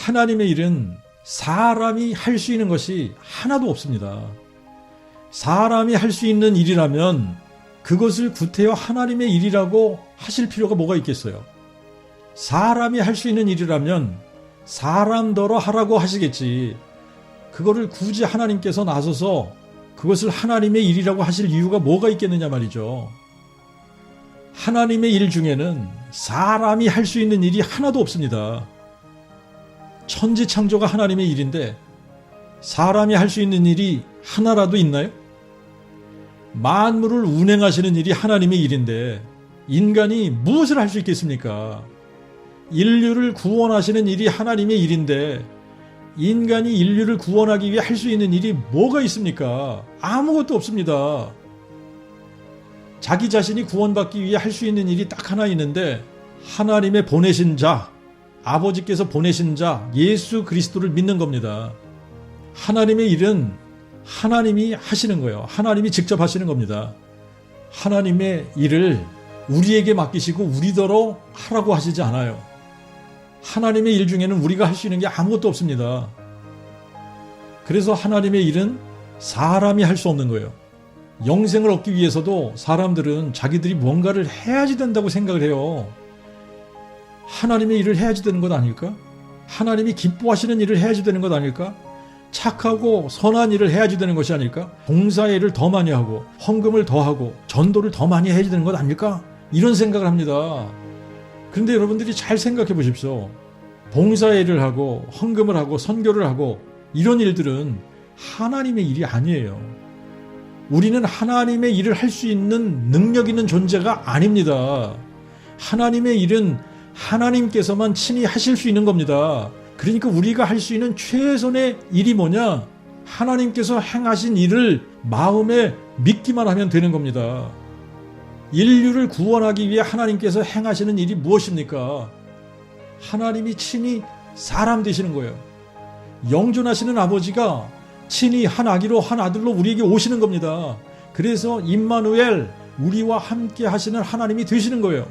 하나님의 일은 사람이 할 수 있는 것이 하나도 없습니다. 사람이 할 수 있는 일이라면 그것을 구태여 하나님의 일이라고 하실 필요가 뭐가 있겠어요? 사람이 할 수 있는 일이라면 사람더러 하라고 하시겠지. 그거를 굳이 하나님께서 나서서 그것을 하나님의 일이라고 하실 이유가 뭐가 있겠느냐 말이죠. 하나님의 일 중에는 사람이 할 수 있는 일이 하나도 없습니다. 천지창조가 하나님의 일인데 사람이 할 수 있는 일이 하나라도 있나요? 만물을 운행하시는 일이 하나님의 일인데 인간이 무엇을 할 수 있겠습니까? 인류를 구원하시는 일이 하나님의 일인데 인간이 인류를 구원하기 위해 할 수 있는 일이 뭐가 있습니까? 아무것도 없습니다. 자기 자신이 구원받기 위해 할 수 있는 일이 딱 하나 있는데 하나님의 보내신 자, 아버지께서 보내신 자 예수 그리스도를 믿는 겁니다. 하나님의 일은 하나님이 하시는 거예요. 하나님이 직접 하시는 겁니다. 하나님의 일을 우리에게 맡기시고 우리더러 하라고 하시지 않아요. 하나님의 일 중에는 우리가 할 수 있는 게 아무것도 없습니다. 그래서 하나님의 일은 사람이 할 수 없는 거예요. 영생을 얻기 위해서도 사람들은 자기들이 뭔가를 해야지 된다고 생각을 해요. 하나님의 일을 해야지 되는 것 아닐까? 하나님이 기뻐하시는 일을 해야지 되는 것 아닐까? 착하고 선한 일을 해야지 되는 것이 아닐까? 봉사일을 더 많이 하고 헌금을 더 하고 전도를 더 많이 해야지 되는 것 아닐까? 이런 생각을 합니다. 그런데 여러분들이 잘 생각해 보십시오. 봉사일을 하고 헌금을 하고 선교를 하고 이런 일들은 하나님의 일이 아니에요. 우리는 하나님의 일을 할 수 있는 능력 있는 존재가 아닙니다. 하나님의 일은 하나님께서만 친히 하실 수 있는 겁니다. 그러니까 우리가 할 수 있는 최선의 일이 뭐냐? 하나님께서 행하신 일을 마음에 믿기만 하면 되는 겁니다. 인류를 구원하기 위해 하나님께서 행하시는 일이 무엇입니까? 하나님이 친히 사람 되시는 거예요. 영존하시는 아버지가 친히 한 아기로 한 아들로 우리에게 오시는 겁니다. 그래서 임마누엘, 우리와 함께 하시는 하나님이 되시는 거예요.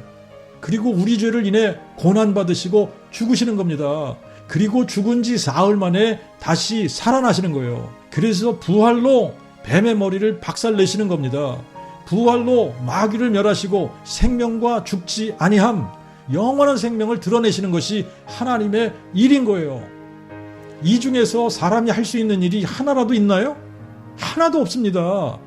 그리고 우리 죄를 인해 고난받으시고 죽으시는 겁니다. 그리고 죽은 지 사흘 만에 다시 살아나시는 거예요. 그래서 부활로 뱀의 머리를 박살내시는 겁니다. 부활로 마귀를 멸하시고 생명과 죽지 아니함, 영원한 생명을 드러내시는 것이 하나님의 일인 거예요. 이 중에서 사람이 할 수 있는 일이 하나라도 있나요? 하나도 없습니다.